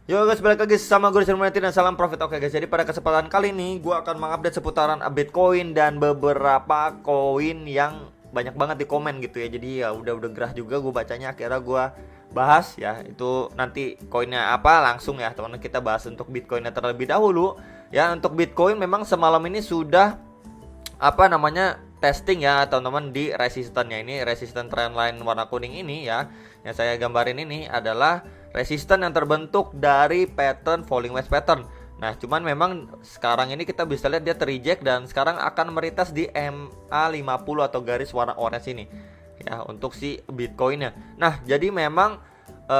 Yo guys, balik lagi sama gue Rizal dan salam profit. Oke guys, jadi pada kesempatan kali ini gue akan mengupdate seputaran Bitcoin dan beberapa koin yang banyak banget di komen gitu ya. Jadi ya udah gerah juga gue bacanya, akhirnya gue bahas ya. Itu nanti koinnya apa langsung ya teman-teman, kita bahas untuk Bitcoinnya terlebih dahulu. Ya, untuk Bitcoin memang semalam ini sudah testing ya teman-teman di resistannya. Ini resisten trendline warna kuning ini ya, yang saya gambarin ini adalah resisten yang terbentuk dari pattern falling wedge pattern. Nah, cuman memang sekarang ini kita bisa lihat dia terreject dan sekarang akan meretas di MA50 atau garis warna orange ini ya untuk si Bitcoinnya. Nah, jadi memang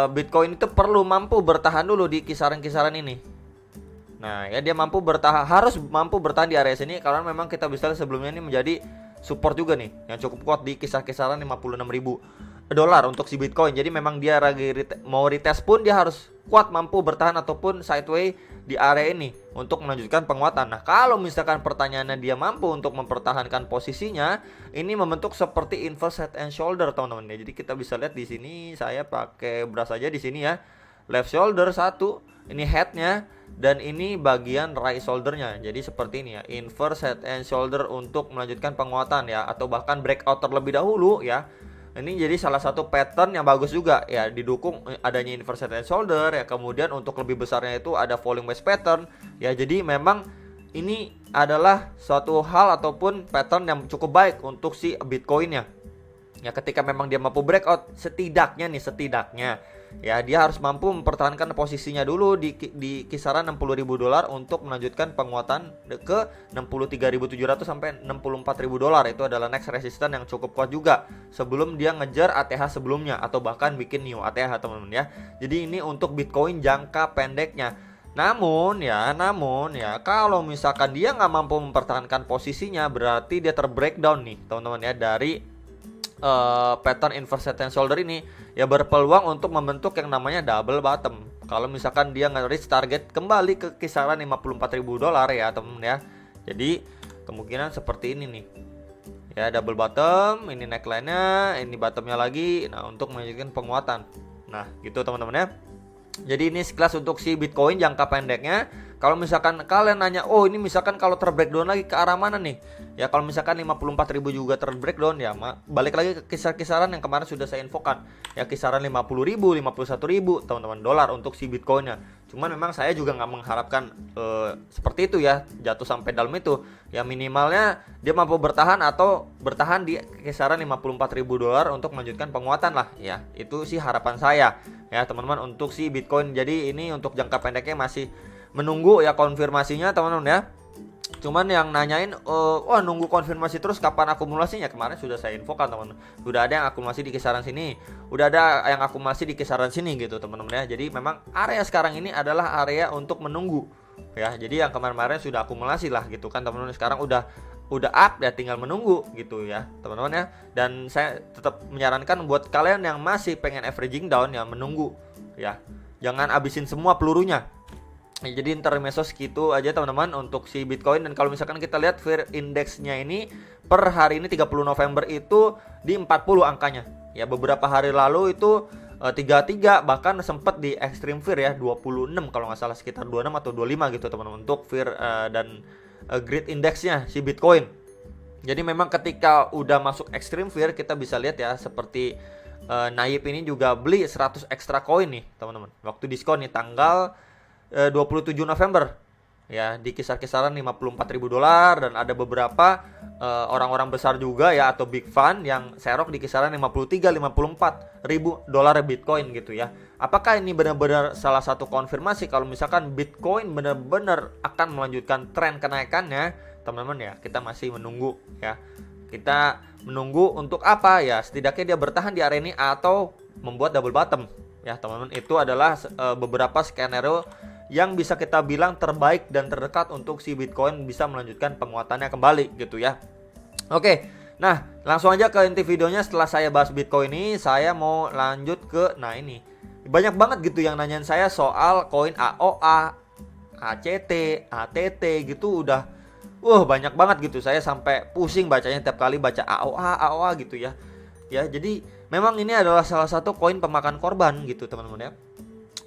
Bitcoin itu perlu mampu bertahan dulu di kisaran-kisaran ini. Nah, ya dia harus mampu bertahan di area sini karena memang kita bisa lihat sebelumnya ini menjadi support juga nih yang cukup kuat di kisaran 56.000 dolar untuk si Bitcoin. Jadi memang dia mau retest pun dia harus kuat mampu bertahan ataupun sideways di area ini untuk melanjutkan penguatan. Nah, kalau misalkan pertanyaannya dia mampu untuk mempertahankan posisinya, ini membentuk seperti inverse head and shoulder teman-teman ya. Jadi kita bisa lihat di sini, saya pakai brush aja di sini ya. Left shoulder satu, ini headnya, dan ini bagian right shouldernya. Jadi seperti ini ya, inverse head and shoulder untuk melanjutkan penguatan ya, atau bahkan breakout terlebih dahulu ya. Ini jadi salah satu pattern yang bagus juga ya, didukung adanya inverse head and shoulder ya. Kemudian untuk lebih besarnya itu ada falling wedge pattern ya. Jadi memang ini adalah suatu hal ataupun pattern yang cukup baik untuk si Bitcoinnya ya. Ketika memang dia mampu breakout, setidaknya ya dia harus mampu mempertahankan posisinya dulu di kisaran 60.000 dolar untuk melanjutkan penguatan ke 63.700 sampai 64.000 dolar. Itu adalah next resistance yang cukup kuat juga sebelum dia ngejar ATH sebelumnya atau bahkan bikin new ATH teman-teman ya. Jadi ini untuk Bitcoin jangka pendeknya. Namun ya kalau misalkan dia nggak mampu mempertahankan posisinya, berarti dia terbreakdown nih teman-teman ya dari pattern inverse head and shoulder ini ya, berpeluang untuk membentuk yang namanya double bottom. Kalau misalkan dia nge-reach target kembali ke kisaran 54.000 dolar ya teman-teman ya. Jadi kemungkinan seperti ini nih ya, double bottom, ini neckline-nya, ini bottomnya lagi. Nah, untuk melanjutkan penguatan. Nah, gitu teman-teman ya. Jadi ini sekelas untuk si Bitcoin jangka pendeknya. Kalau misalkan kalian nanya, oh ini misalkan kalau terbreakdown lagi ke arah mana nih? Ya kalau misalkan 54.000 juga terbreakdown ya, balik lagi ke kisar-kisaran yang kemarin sudah saya infokan. Ya kisaran 50.000, 51.000 teman-teman dolar untuk si Bitcoinnya. Cuman memang saya juga nggak mengharapkan seperti itu ya, jatuh sampai dalam itu. Ya minimalnya dia mampu bertahan atau bertahan di kisaran 54.000 dolar untuk melanjutkan penguatan lah ya. Itu sih harapan saya ya teman-teman untuk si Bitcoin. Jadi ini untuk jangka pendeknya masih menunggu ya konfirmasinya teman-teman ya. Cuman yang nanyain wah nunggu konfirmasi terus kapan akumulasinya, kemarin sudah saya infokan teman-teman. Sudah ada yang akumulasi di kisaran sini, udah ada yang akumulasi di kisaran sini gitu teman-teman ya. Jadi memang area sekarang ini adalah area untuk menunggu ya. Jadi yang kemarin-kemarin sudah akumulasi lah gitu kan teman-teman, sekarang udah up ya, tinggal menunggu gitu ya teman-teman ya. Dan saya tetap menyarankan buat kalian yang masih pengen averaging down ya, menunggu ya, jangan abisin semua pelurunya. Jadi intermezzo segitu aja teman-teman untuk si Bitcoin. Dan kalau misalkan kita lihat fear index-nya ini per hari ini 30 November itu di 40 angkanya. Ya beberapa hari lalu itu 33, bahkan sempat di extreme fear ya 26 kalau nggak salah, sekitar 26 atau 25 gitu teman-teman untuk fear dan greed index-nya si Bitcoin. Jadi memang ketika udah masuk extreme fear, kita bisa lihat ya seperti Naib ini juga beli 100 extra koin nih teman-teman. Waktu diskon nih tanggal 27 November ya, di kisar-kisaran 54.000 dolar. Dan ada beberapa orang-orang besar juga ya atau big fund yang serok di kisaran 53-54 ribu dolar Bitcoin gitu ya. Apakah ini benar-benar salah satu konfirmasi kalau misalkan Bitcoin benar-benar akan melanjutkan tren kenaikannya teman-teman ya? Kita masih menunggu ya. Kita menunggu untuk apa ya, setidaknya dia bertahan di area ini atau membuat double bottom ya teman-teman. Itu adalah beberapa skenario yang bisa kita bilang terbaik dan terdekat untuk si Bitcoin bisa melanjutkan penguatannya kembali gitu ya. Oke, nah langsung aja ke inti videonya. Setelah saya bahas Bitcoin ini, saya mau lanjut ke, nah ini banyak banget gitu yang nanyain saya soal koin AOA, ACT, ATT gitu. Udah banyak banget gitu, saya sampai pusing bacanya tiap kali baca AOA gitu ya. Ya jadi memang ini adalah salah satu koin pemakan korban gitu teman-teman ya.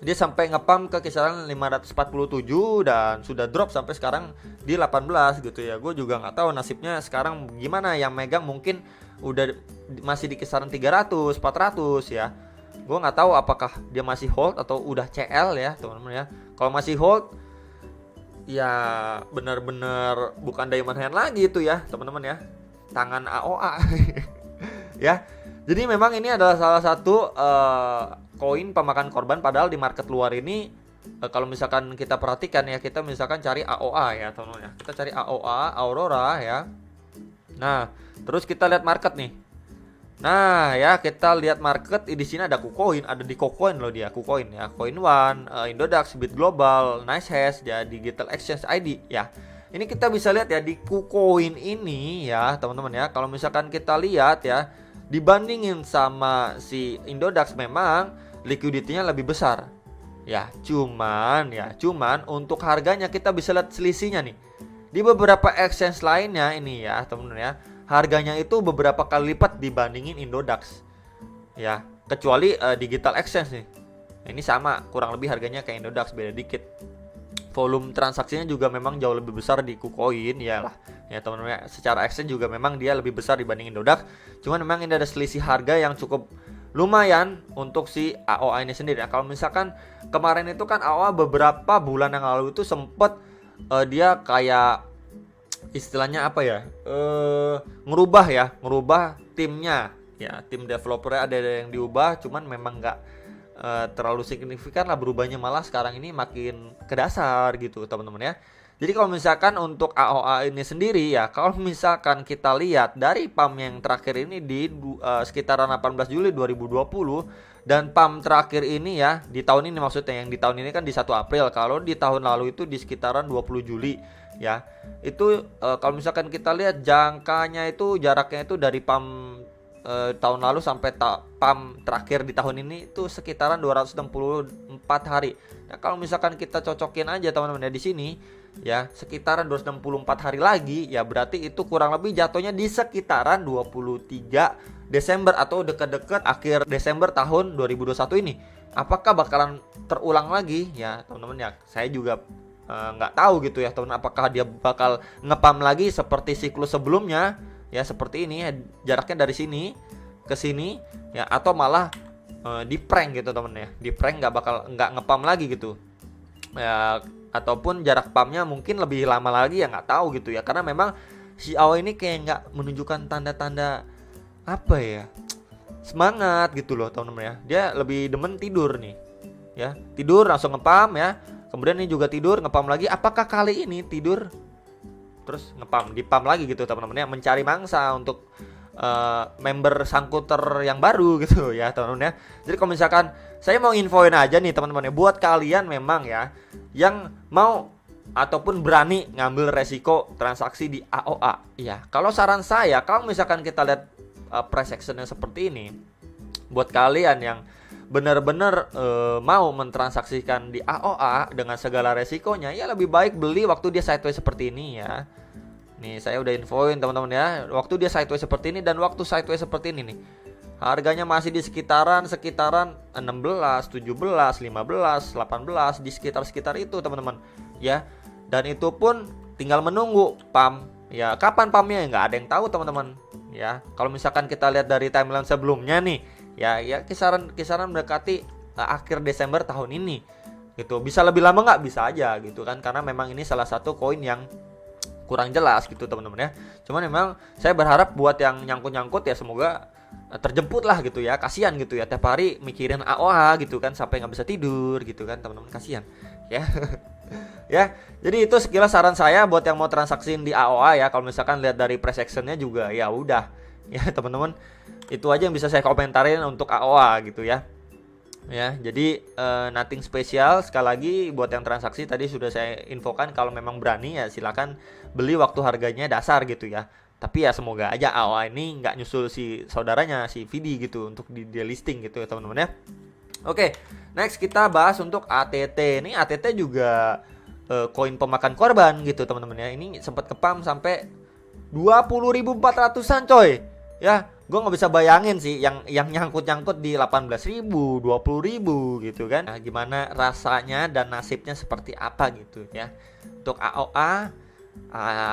Dia sampai ngepam ke kisaran 547 dan sudah drop sampai sekarang di 18 gitu ya. Gue juga nggak tahu nasibnya sekarang gimana, yang megang mungkin udah masih di kisaran 300, 400 ya. Gue nggak tahu apakah dia masih hold atau udah CL ya teman-teman ya. Kalau masih hold ya benar-benar bukan diamond hand lagi itu ya teman-teman ya, tangan AOA. Ya, jadi memang ini adalah salah satu koin pemakan korban, padahal di market luar ini kalau misalkan kita perhatikan ya, kita misalkan cari AOA ya teman-teman ya, kita cari AOA Aurora ya. Nah terus kita lihat market nih. Nah ya, kita lihat market di sini ada KuCoin, ada di KuCoin loh dia, KuCoin ya, Coin One, Indodax, Bit Global, NiceHash ya, Digital Exchange ID ya. Ini kita bisa lihat ya di KuCoin ini ya teman-teman ya. Kalau misalkan kita lihat ya, dibandingin sama si Indodax memang liquidity-nya lebih besar. Ya, cuman untuk harganya kita bisa lihat selisihnya nih. Di beberapa exchange lainnya ini ya teman-teman ya, harganya itu beberapa kali lipat dibandingin Indodax. Ya, kecuali Digital Exchange nih. Ini sama, kurang lebih harganya kayak Indodax, beda dikit. Volume transaksinya juga memang jauh lebih besar di KuCoin ya lah. Ya teman-teman ya, secara exchange juga memang dia lebih besar dibanding Indodax. Cuman memang ini ada selisih harga yang cukup lumayan untuk si AOA ini sendiri. Nah, kalau misalkan kemarin itu kan AOA beberapa bulan yang lalu itu sempet dia kayak istilahnya apa ya, ngerubah timnya ya, tim developernya ada yang diubah, cuman memang nggak terlalu signifikan lah berubahnya, malah sekarang ini makin ke dasar gitu teman-teman ya. Jadi kalau misalkan untuk AOA ini sendiri ya, kalau misalkan kita lihat dari pump yang terakhir ini di sekitaran 18 Juli 2020 dan pump terakhir ini ya di tahun ini, maksudnya yang di tahun ini kan di 1 April, kalau di tahun lalu itu di sekitaran 20 Juli ya. Itu kalau misalkan kita lihat jangkanya itu, jaraknya itu dari pump tahun lalu sampai pump terakhir di tahun ini itu sekitaran 264 hari. Nah, kalau misalkan kita cocokin aja teman-teman ya di sini ya, sekitaran 264 hari lagi ya, berarti itu kurang lebih jatuhnya di sekitaran 23 Desember atau dekat-dekat akhir Desember tahun 2021 ini. Apakah bakalan terulang lagi ya teman-teman ya? Saya juga nggak tahu gitu ya teman, apakah dia bakal ngepam lagi seperti siklus sebelumnya ya, seperti ini ya, jaraknya dari sini ke sini ya, atau malah di prank gitu teman ya, di prank nggak ngepam lagi gitu ya, ataupun jarak pumpnya mungkin lebih lama lagi ya, nggak tahu gitu ya, karena memang si AOA ini kayak nggak menunjukkan tanda-tanda apa ya, semangat gitu loh teman-teman ya. Dia lebih demen tidur nih ya, tidur langsung ngepam ya, kemudian ini juga tidur ngepam lagi. Apakah kali ini tidur terus ngepam, dipam lagi gitu teman-teman ya, mencari mangsa untuk member Sangkuter yang baru gitu ya teman-teman ya. Jadi kalau misalkan saya mau infoin aja nih teman-teman ya, buat kalian memang ya yang mau ataupun berani ngambil resiko transaksi di AOA ya, kalau saran saya, kalau misalkan kita lihat price actionnya seperti ini, buat kalian yang benar-benar mau mentransaksikan di AOA dengan segala resikonya, ya lebih baik beli waktu dia sideways seperti ini ya. Nih saya udah infoin teman-teman ya, waktu dia sideways seperti ini dan waktu sideways seperti ini nih, harganya masih di sekitaran 16, 17, 15, 18, di sekitar itu teman-teman ya. Dan itu pun tinggal menunggu pump ya, kapan pumpnya nggak ada yang tahu teman-teman ya. Kalau misalkan kita lihat dari timeline sebelumnya nih ya kisaran mendekati akhir Desember tahun ini gitu. Bisa lebih lama nggak, bisa aja gitu kan, karena memang ini salah satu koin yang kurang jelas gitu teman-teman ya. Cuman memang saya berharap buat yang nyangkut ya semoga terjemput lah gitu ya. Kasihan gitu ya, tiap hari mikirin AOA gitu kan sampai nggak bisa tidur gitu kan teman-teman, kasihan ya. Ya, jadi itu sekilas saran saya buat yang mau transaksiin di AOA ya. Kalau misalkan lihat dari price actionnya juga ya udah ya teman-teman, itu aja yang bisa saya komentarin untuk AOA gitu ya. Ya, jadi nothing spesial. Sekali lagi buat yang transaksi tadi sudah saya infokan, kalau memang berani ya silakan beli waktu harganya dasar gitu ya. Tapi ya semoga aja AOA ini nggak nyusul si saudaranya si Vidi gitu untuk di delisting gitu ya teman-teman ya. Oke, next kita bahas untuk ATT. Ini ATT juga koin pemakan korban gitu teman-teman ya. Ini sempat kepam sampai 20.400-an coy. Ya, gue nggak bisa bayangin sih yang nyangkut di 18.000, 20.000 gitu kan. Nah, gimana rasanya dan nasibnya seperti apa gitu ya. Untuk AOA,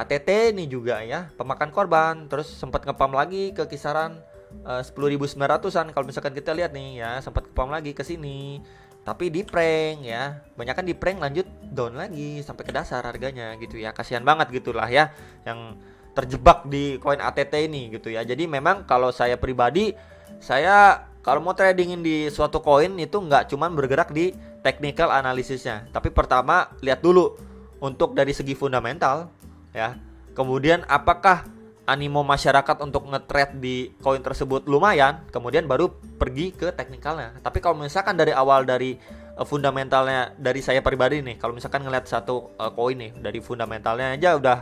ATT ini juga ya pemakan korban, terus sempat ngepam lagi ke kisaran 10.900-an kalau misalkan kita lihat nih ya, sempat ngepam lagi ke sini. Tapi di prank ya, banyak kan di prank lanjut down lagi sampai ke dasar harganya gitu ya. Kasihan banget gitulah ya yang terjebak di koin ATT ini gitu ya. Jadi memang kalau saya pribadi, saya kalau mau tradingin di suatu koin itu nggak cuman bergerak di technical analisisnya, tapi pertama lihat dulu untuk dari segi fundamental ya. Kemudian apakah animo masyarakat untuk nge-trade di koin tersebut lumayan, kemudian baru pergi ke teknikalnya. Tapi kalau misalkan dari awal dari fundamentalnya, dari saya pribadi nih, kalau misalkan ngeliat satu koin nih dari fundamentalnya aja udah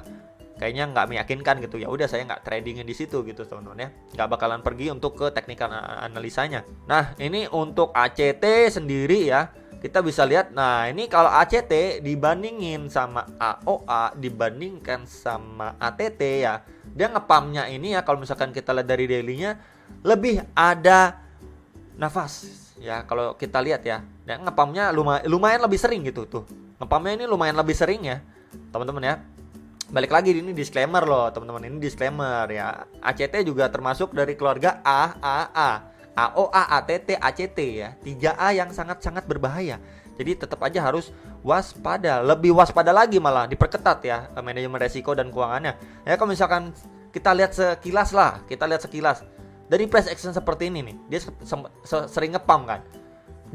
kayaknya nggak meyakinkan gitu, ya udah saya nggak tradingin di situ gitu teman-teman ya, nggak bakalan pergi untuk ke teknikal analisanya. Nah ini untuk ACT sendiri ya, kita bisa lihat. Nah ini kalau ACT dibandingin sama AOA, dibandingkan sama ATT ya, dia ngepamnya ini ya, kalau misalkan kita lihat dari dailynya lebih ada nafas ya. Kalau kita lihat ya, dia ngepamnya lumayan lebih sering gitu tuh, ngepamnya ini lumayan lebih sering ya teman-teman ya. Balik lagi, ini disclaimer loh teman-teman, ini disclaimer ya. ACT juga termasuk dari keluarga AAA, AOA, ATT, ACT ya. 3A yang sangat-sangat berbahaya. Jadi tetap aja harus waspada, lebih waspada lagi malah diperketat ya manajemen resiko dan keuangannya. Ya kalau misalkan kita lihat sekilas lah, dari price action seperti ini nih, dia sering ngepam kan.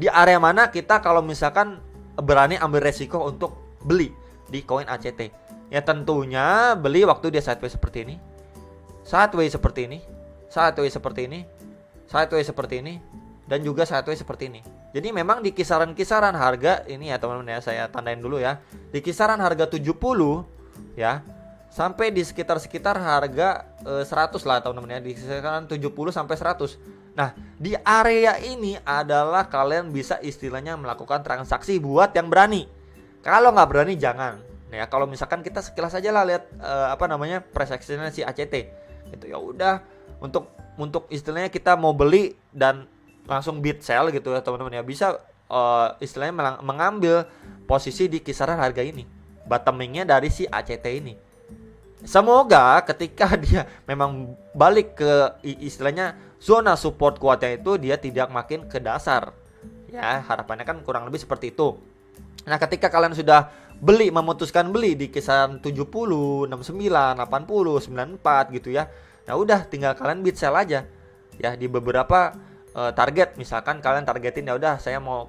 Di area mana kita kalau misalkan berani ambil resiko untuk beli di koin ACT? Ya tentunya beli waktu dia sideways seperti ini, sideways seperti ini, sideways seperti ini, sideways seperti ini, dan juga sideways seperti ini. Jadi memang di kisaran-kisaran harga ini ya teman-teman ya, saya tandain dulu ya. Di kisaran harga 70 ya, sampai di sekitar harga 100 lah teman-teman ya, di kisaran 70 sampai 100. Nah, di area ini adalah kalian bisa istilahnya melakukan transaksi buat yang berani. Kalau nggak berani jangan. Ya kalau misalkan kita sekilas aja lah lihat price actionnya si ACT gitu, ya udah untuk istilahnya kita mau beli dan langsung bid sell gitu ya teman-teman ya, bisa istilahnya mengambil posisi di kisaran harga ini, bottomingnya dari si ACT ini. Semoga ketika dia memang balik ke istilahnya zona support kuatnya itu, dia tidak makin ke dasar ya, harapannya kan kurang lebih seperti itu. Nah ketika kalian sudah memutuskan beli di kisaran 70, 69, 80, 94 gitu ya, nah udah tinggal kalian bid sell aja ya di beberapa target. Misalkan kalian targetin ya udah saya mau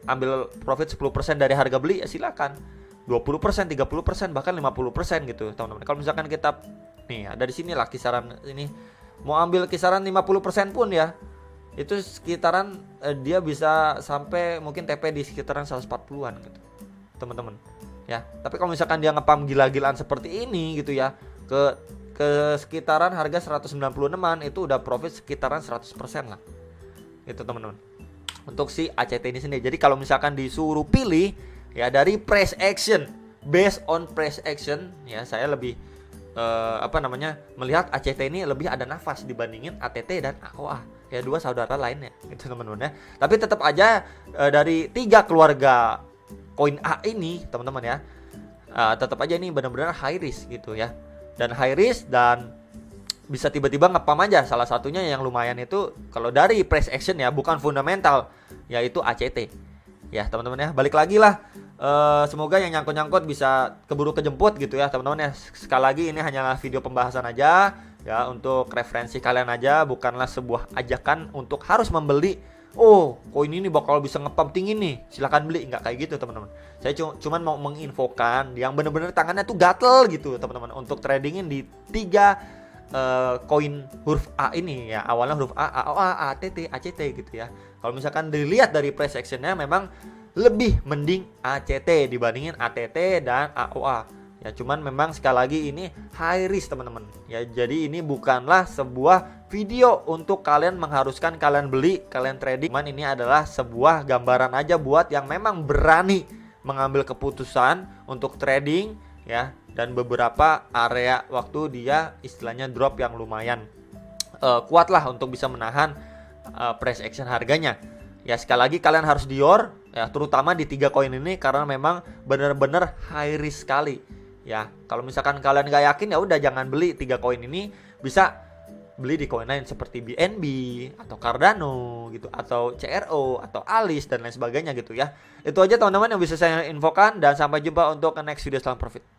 ambil profit 10% dari harga beli, ya silakan 20%, 30%, bahkan 50% gitu teman-teman. Kalau misalkan kita nih ada di sini lah kisaran ini, mau ambil kisaran 50% pun ya, itu sekitaran dia bisa sampai mungkin TP di sekitaran 140-an gitu teman-teman ya. Tapi kalau misalkan dia ngepam gila-gilaan seperti ini gitu ya, ke sekitaran harga 196-an, itu udah profit sekitaran 100% lah gitu teman-teman untuk si ACT ini sendiri. Jadi kalau misalkan disuruh pilih ya dari price action, based on price action ya, saya lebih melihat ACT ini lebih ada nafas dibandingin ATT dan AOA ya, dua saudara lainnya gitu teman-teman ya. Tapi tetap aja dari 3 keluarga koin A ini teman-teman ya, tetap aja ini benar-benar high risk gitu ya, dan high risk dan bisa tiba-tiba ngepam aja. Salah satunya yang lumayan itu kalau dari price action ya, bukan fundamental, yaitu ACT ya teman-teman ya. Balik lagi lah, semoga yang nyangkut-nyangkut bisa keburu kejemput gitu ya teman-teman ya. Sekali lagi ini hanyalah video pembahasan aja ya, untuk referensi kalian aja, bukanlah sebuah ajakan untuk harus membeli. Oh, koin ini bakal bisa ngepam tinggi nih, silakan beli. Nggak kayak gitu teman-teman. Saya cuman mau menginfokan yang bener-bener tangannya tuh gatel gitu teman-teman, untuk tradingin di 3 koin huruf A ini ya. Awalnya huruf A, AOA, ATT, ACT gitu ya. Kalau misalkan dilihat dari price actionnya, memang lebih mending ACT dibandingin ATT dan AOA. Ya cuman memang sekali lagi ini high risk teman-teman. Ya jadi ini bukanlah sebuah video untuk kalian mengharuskan kalian beli, kalian trading. Cuman ini adalah sebuah gambaran aja buat yang memang berani mengambil keputusan untuk trading ya, dan beberapa area waktu dia istilahnya drop yang lumayan kuat lah untuk bisa menahan price action harganya. Ya sekali lagi kalian harus dior ya, terutama di 3 koin ini karena memang benar-benar high risk sekali. Ya, kalau misalkan kalian gak yakin ya udah jangan beli 3 koin ini, bisa beli di koin lain seperti BNB atau Cardano gitu, atau CRO atau Alice dan lain sebagainya gitu ya. Itu aja teman-teman yang bisa saya infokan, dan sampai jumpa untuk next video. Salam profit.